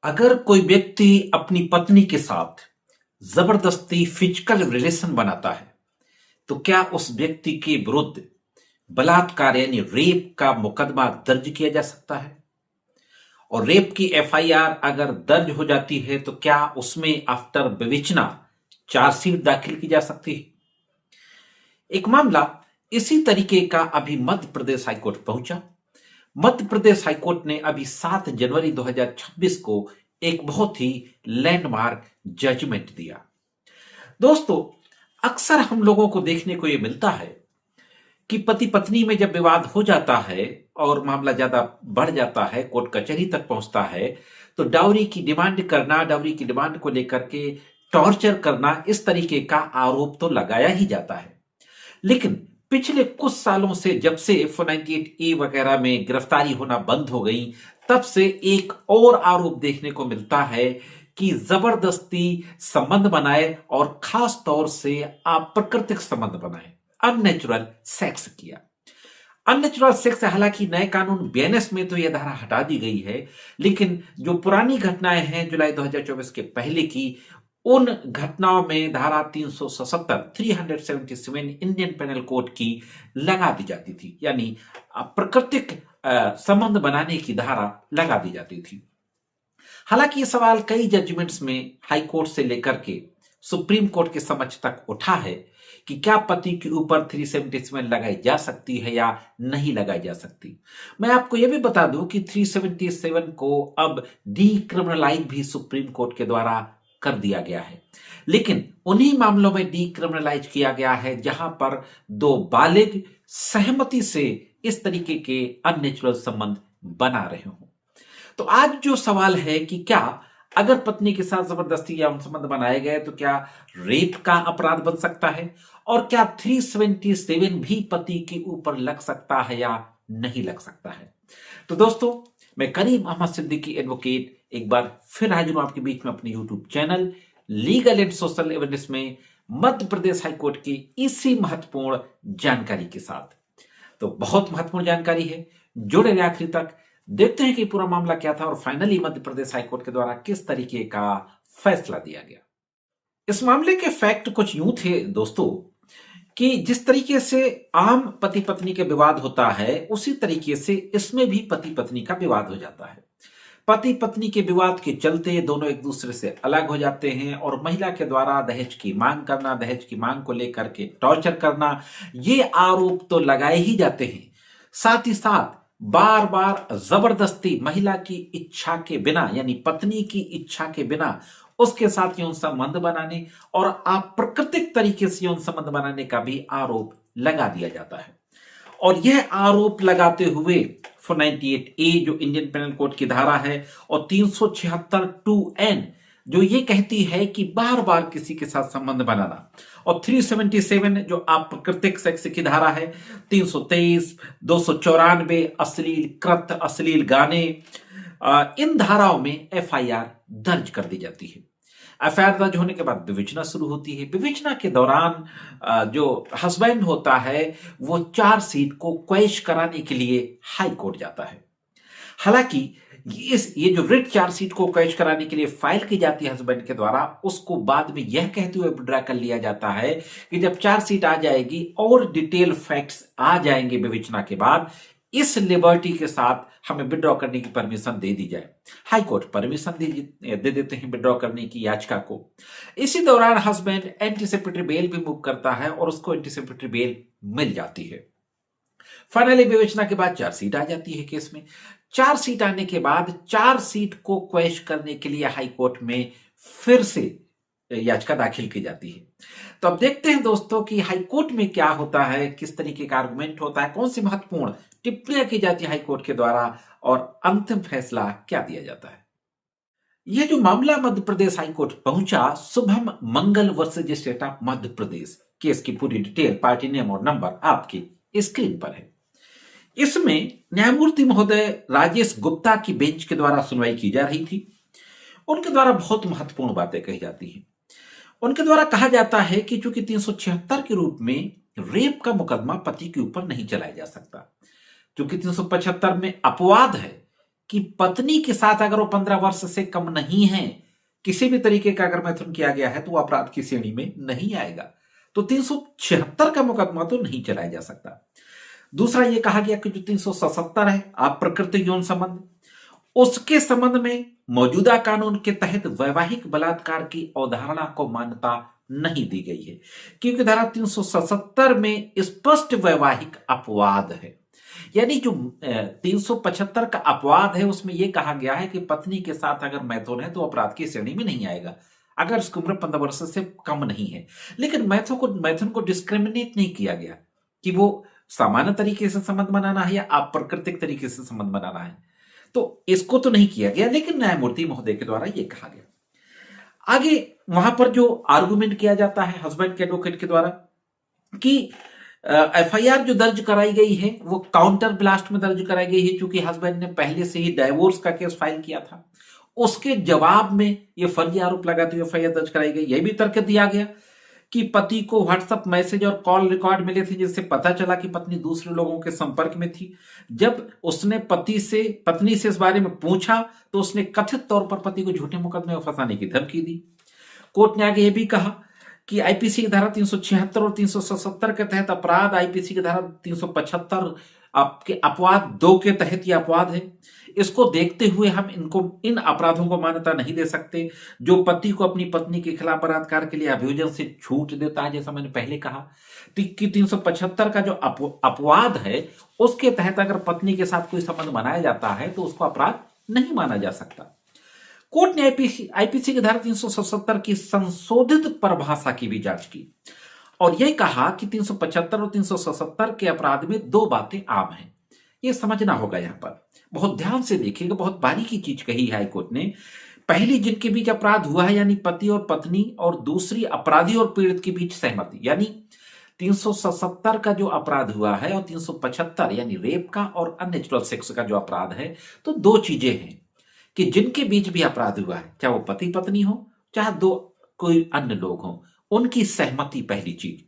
अगर कोई व्यक्ति अपनी पत्नी के साथ जबरदस्ती फिजिकल रिलेशन बनाता है तो क्या उस व्यक्ति के विरुद्ध बलात्कार यानी रेप का मुकदमा दर्ज किया जा सकता है? और रेप की एफआईआर अगर दर्ज हो जाती है तो क्या उसमें आफ्टर विवेचना चार्जशीट दाखिल की जा सकती है? एक मामला इसी तरीके का अभी मध्य प्रदेश हाईकोर्ट पहुंचा। मध्य प्रदेश हाईकोर्ट ने अभी 7 जनवरी 2026 को एक बहुत ही लैंडमार्क जजमेंट दिया। दोस्तों, अक्सर हम लोगों को देखने को यह मिलता है कि पति पत्नी में जब विवाद हो जाता है और मामला ज्यादा बढ़ जाता है, कोर्ट कचहरी तक पहुंचता है, तो डाउरी की डिमांड करना, डाउरी की डिमांड को लेकर के टॉर्चर करना, इस तरीके का आरोप तो लगाया ही जाता है। लेकिन पिछले कुछ सालों से जब से 498A वगैरह में गिरफ्तारी होना बंद हो गई, तब से एक और आरोप देखने को मिलता है कि जबरदस्ती संबंध बनाए और खास तौर से अप्राकृतिक संबंध बनाए, अननेचुरल सेक्स किया। अननेचुरल सेक्स, हालांकि नए कानून बीएनएस में तो यह धारा हटा दी गई है, लेकिन जो पुरानी घटनाएं हैं जुलाई 2024 के पहले की, उन घटनाओं में धारा 377 इंडियन पेनल कोड की लगा दी जाती थी, यानी प्राकृतिक संबंध बनाने की धारा लगा दी जाती थी। हालांकि ये सवाल कई जजमेंट्स में हाई कोर्ट से लेकर के सुप्रीम कोर्ट के समक्ष तक उठा है कि क्या पति के ऊपर 377 लगाई जा सकती है या नहीं लगाई जा सकती। मैं आपको यह भी बता दूं कि 377 को अब डीक्रिमिनलाइज भी सुप्रीम कोर्ट के द्वारा कर दिया गया है, लेकिन उन्हीं मामलों में डीक्रिमिनलाइज किया गया है जहां पर दो बालिग सहमति से इस तरीके के अननेचुरल संबंध बना रहे हों। तो आज जो सवाल है कि क्या अगर पत्नी के साथ जबरदस्ती या संबंध बनाए गए तो क्या रेप का अपराध बन सकता है, और क्या 377 भी पति के ऊपर लग सकता है या नहीं लग सकता है। तो दोस्तों, मैं करीम अहमद सिद्दीकी एडवोकेट एक बार फिर हाजिर हूं आपके बीच में अपने YouTube channel legal and social awareness में मध्य प्रदेश हाईकोर्ट की इसी महत्वपूर्ण जानकारी के साथ। तो बहुत महत्वपूर्ण जानकारी है, जुड़े रहिए आखिरी तक, देखते हैं कि पूरा मामला क्या था और फाइनली मध्य प्रदेश हाईकोर्ट के द्वारा किस तरीके का फैसला दिया गया। इस मामले के फैक्ट कुछ यूं थे दोस्तों कि जिस तरीके से आम पति पत्नी के विवाद होता है, उसी तरीके से इसमें भी पति पत्नी का विवाद हो जाता है। पति पत्नी के विवाद के चलते दोनों एक दूसरे से अलग हो जाते हैं और महिला के द्वारा दहेज की मांग करना, दहेज की मांग को लेकर के टॉर्चर करना, ये आरोप तो लगाए ही जाते हैं। साथ ही साथ बार बार जबरदस्ती महिला की इच्छा के बिना, यानी पत्नी की इच्छा के बिना उसके साथ यौन संबंध बनाने और अप्राकृतिक तरीके से यौन संबंध बनाने का भी आरोप लगा दिया जाता है। और यह आरोप लगाते हुए 498A जो इंडियन पेनल कोड की धारा है और 376(2)N जो ये कहती है कि बार बार किसी के साथ संबंध बनाना, और 377 जो अप्राकृतिक सेक्स की धारा है, 323, 294 अश्लील कृत्य, अश्लील गाने, इन धाराओं में एफआईआर दर्ज कर दी जाती है। एफआईआर दर्ज होने के बाद विवेचना शुरू होती है। विवेचना के दौरान जो हस्बैंड होता है वो चार्जशीट को क्वैश कराने के लिए हाई कोर्ट जाता है। हालांकि ये जो रिट चार्जशीट को क्वैश कराने के लिए फाइल की जाती है हस्बैंड के द्वारा, उसको बाद में यह कहते हुए विड्रॉ कर लिया जाता है कि जब चार्जशीट आ जाएगी और डिटेल फैक्ट्स आ जाएंगे विवेचना के बाद, इस लिबर्टी के साथ हमें विड्रॉ करने की परमिशन दे दी जाए। हाई कोर्ट परमिशन दे देते हैं विड्रॉ करने की याचिका को। इसी दौरान हस्बैंड एंटीसिपेटरी बेल भी मूव करता है और उसको एंटीसिपेटरी बेल मिल जाती है। फाइनली विवेचना के बाद चार्जशीट आ जाती है केस में। चार्जशीट आने के बाद चार्जशीट को क्वैश करने के लिए हाई कोर्ट में फिर से याचिका दाखिल की जाती है। तो अब देखते हैं दोस्तों कि हाई कोर्ट में क्या होता है, किस तरीके का आर्गुमेंट होता है, कौन सी महत्वपूर्ण टिप्पणियां की जाती है हाई कोर्ट के द्वारा और अंतिम फैसला क्या दिया जाता है। यह जो मामला मध्य प्रदेश हाई कोर्ट पहुंचा, Shubham Mangal versus state of Madhya Pradesh, case की पूरी डिटेल, पार्टी नेम और नंबर आपकी स्क्रीन पर है। इसमें न्यायमूर्ति महोदय राजेश गुप्ता की बेंच के द्वारा सुनवाई की जा रही थी। उनके द्वारा बहुत महत्वपूर्ण बातें कही जाती हैं। उनके द्वारा कहा जाता है कि चूंकि 376 के रूप में रेप का मुकदमा पति के ऊपर नहीं चलाया जा सकता, क्योंकि 375 में अपवाद है कि पत्नी के साथ अगर वो 15 वर्ष से कम नहीं है, किसी भी तरीके का अगर मैथुन किया गया है तो वो अपराध की श्रेणी में नहीं आएगा। तो 376 का मुकदमा तो नहीं चलाया जा सकता। दूसरा ये कहा गया कि जो 377 है अप्रकृतिक यौन संबंध, उसके संबंध में मौजूदा कानून के तहत वैवाहिक बलात्कार की अवधारणा को मान्यता नहीं दी गई है, क्योंकि धारा 377 में स्पष्ट वैवाहिक अपवाद है। यानी जो 375 का अपवाद है उसमें यह कहा गया है कि पत्नी के साथ अगर मैथुन है तो अपराध की श्रेणी में नहीं आएगा अगर उसकी उम्र 15 वर्ष से कम नहीं है। लेकिन मैथुन को डिस्क्रिमिनेट नहीं किया गया कि वो सामान्य तरीके से संबंध बनाना है या अप्राकृतिक तरीके से संबंध बनाना है, तो इसको तो नहीं किया गया। लेकिन न्यायमूर्ति महोदय के द्वारा यह कहा गया। आगे वहां पर जो आर्गुमेंट किया जाता है हस्बैंड के एडवोकेट के द्वारा कि एफआईआर जो दर्ज कराई गई है वो काउंटर ब्लास्ट में दर्ज कराई गई है, क्योंकि हस्बैंड ने पहले से ही डाइवोर्स का केस फाइल किया था। उसके जवाब में ये फर्जी आरोप लगाते हुए एफआईआर दर्ज कराई गई। यह भी तर्क दिया गया कि पति को व्हाट्सएप मैसेज और कॉल रिकॉर्ड मिले थे, जिससे पता चला कि पत्नी दूसरे लोगों के संपर्क में थी। जब उसने पत्नी से इस बारे में पूछा तो उसने कथित तौर पर पति को झूठे मुकदमे में फंसाने की धमकी दी। कोर्ट ने आगे यह भी कहा कि आईपीसी की धारा 376 और 377 के तहत अपराध, आईपीसी की धारा 375 आपके अपवाद 2 के तहत यह अपवाद है। इसको देखते हुए हम इन अपराधों को मान्यता नहीं दे सकते। जो पति को अपनी पत्नी के खिलाफ बलात्कार के लिए अभियोजन से छूट देता है, जैसा मैंने पहले कहा कि 375 का जो अपवाद है उसके तहत अगर पत्नी के साथ कोई संबंध बनाया जाता है तो उसको अपराध नहीं माना जा सकता। कोर्ट ने आईपीसी की धारा 377 की संशोधित परिभाषा की भी जांच की और यह कहा कि 375 और 377 के अपराध में 2 बातें आम हैं। यह समझना होगा, यहां पर बहुत ध्यान से देखिएगा, बहुत बारीकी चीज कही है हाईकोर्ट ने। पहली, जिनके बीच अपराध हुआ है यानी पति और पत्नी, और दूसरी अपराधी और पीड़ित के बीच सहमति। यानी 377 का जो अपराध हुआ है और 375 यानी रेप का और अननेचुरल सेक्स का जो अपराध है, तो 2 चीजें हैं कि जिनके बीच भी अपराध हुआ है, चाहे वो पति पत्नी हो चाहे 2 कोई अन्य लोग हो, उनकी सहमति पहली चीज।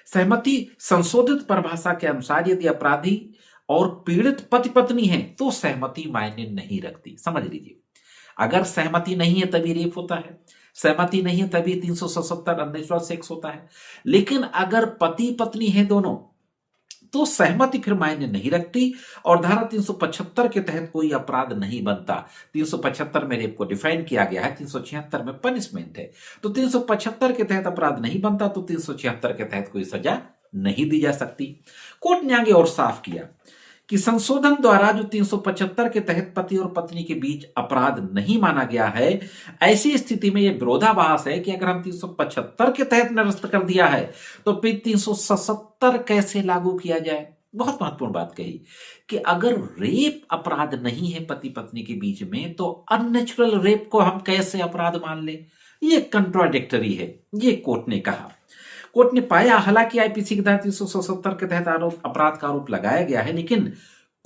सहमति संशोधित परिभाषा के अनुसार यदि अपराधी और पीड़ित पति पत्नी है तो सहमति मायने नहीं रखती। समझ लीजिए, अगर सहमति नहीं है तभी रेप होता है, सहमति नहीं है तभी 377 अननेचुरल सेक्स होता है। लेकिन अगर पति पत्नी है दोनों तो सहमति फिर मायने नहीं रखती और धारा 375 के तहत कोई अपराध नहीं बनता। 375 में रेप को डिफाइन किया गया है, 376 में पनिशमेंट है। तो 375 के तहत अपराध नहीं बनता तो 376 के तहत कोई सजा नहीं दी जा सकती। कोर्ट ने आगे और साफ किया कि संशोधन द्वारा जो 375 के तहत पति और पत्नी के बीच अपराध नहीं माना गया है, ऐसी स्थिति में यह विरोधाभास है कि अगर हम 375 के तहत निरस्त कर दिया है तो फिर 377 कैसे लागू किया जाए। बहुत महत्वपूर्ण बात कही कि अगर रेप अपराध नहीं है पति पत्नी के बीच में तो अननेचुरल रेप को हम कैसे अपराध मान ले, ये कंट्राडिक्टरी है, ये कोर्ट ने कहा। कोर्ट ने पाया हालांकि आईपीसी की धारा 377 के तहत अपराध का आरोप लगाया गया है, लेकिन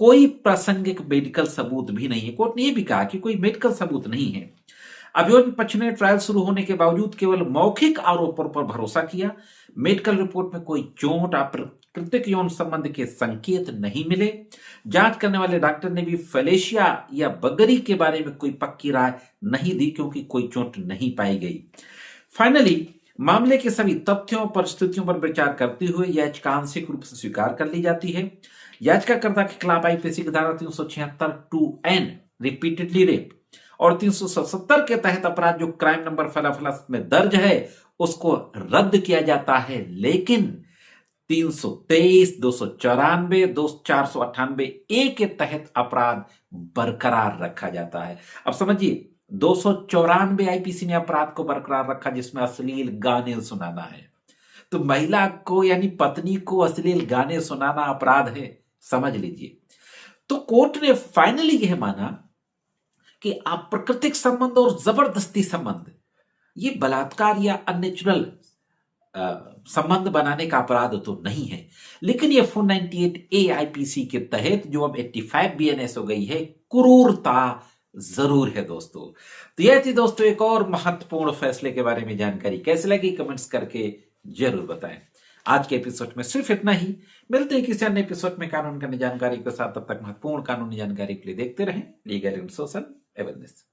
कोई प्रासंगिक मेडिकल सबूत भी नहीं है। कोर्ट ने यह भी कहा कि कोई मेडिकल सबूत नहीं है। अभियोजन पक्ष ने ट्रायल शुरू होने के बावजूद केवल मौखिक आरोपों पर भरोसा किया। मेडिकल रिपोर्ट में कोई चोट, अप्राकृतिक यौन संबंध के संकेत नहीं मिले। जांच करने वाले डॉक्टर ने भी फेलेशिया या बगरी के बारे में कोई पक्की राय नहीं दी, क्योंकि कोई चोट नहीं पाई गई। फाइनली मामले के सभी तथ्यों और परिस्थितियों पर विचार करते हुए याचिका आंशिक रूप से स्वीकार कर ली जाती है। याचिकाकर्ता के खिलाफ आईपीसी की धारा 376 2N रिपीटेडली रेप और 377 के तहत अपराध जो क्राइम नंबर फलाफला में दर्ज है उसको रद्द किया जाता है, लेकिन 323, 294, 498 ए के तहत अपराध बरकरार रखा जाता है। अब समझिए, 294 आईपीसी ने अपराध को बरकरार रखा जिसमें अश्लील गाने सुनाना है। तो महिला को यानी पत्नी को अश्लील गाने सुनाना अपराध है, समझ लीजिए। तो कोर्ट ने फाइनली यह माना कि अप्राकृतिक संबंध और जबरदस्ती संबंध ये बलात्कार या अननेचुरल संबंध बनाने का अपराध तो नहीं है, लेकिन ये 498A आईपीसी के तहत जो अब 85 बीएनएस हो गई है, क्रूरता जरूर है दोस्तों। तो यह थी दोस्तों एक और महत्वपूर्ण फैसले के बारे में जानकारी। कैसे लगी कमेंट्स करके जरूर बताएं। आज के एपिसोड में सिर्फ इतना ही। मिलते हैं किसी अन्य एपिसोड में कानून की जानकारी के साथ। तब तक महत्वपूर्ण कानूनी जानकारी के लिए देखते रहें लीगल एंड सोशल अवेयरनेस।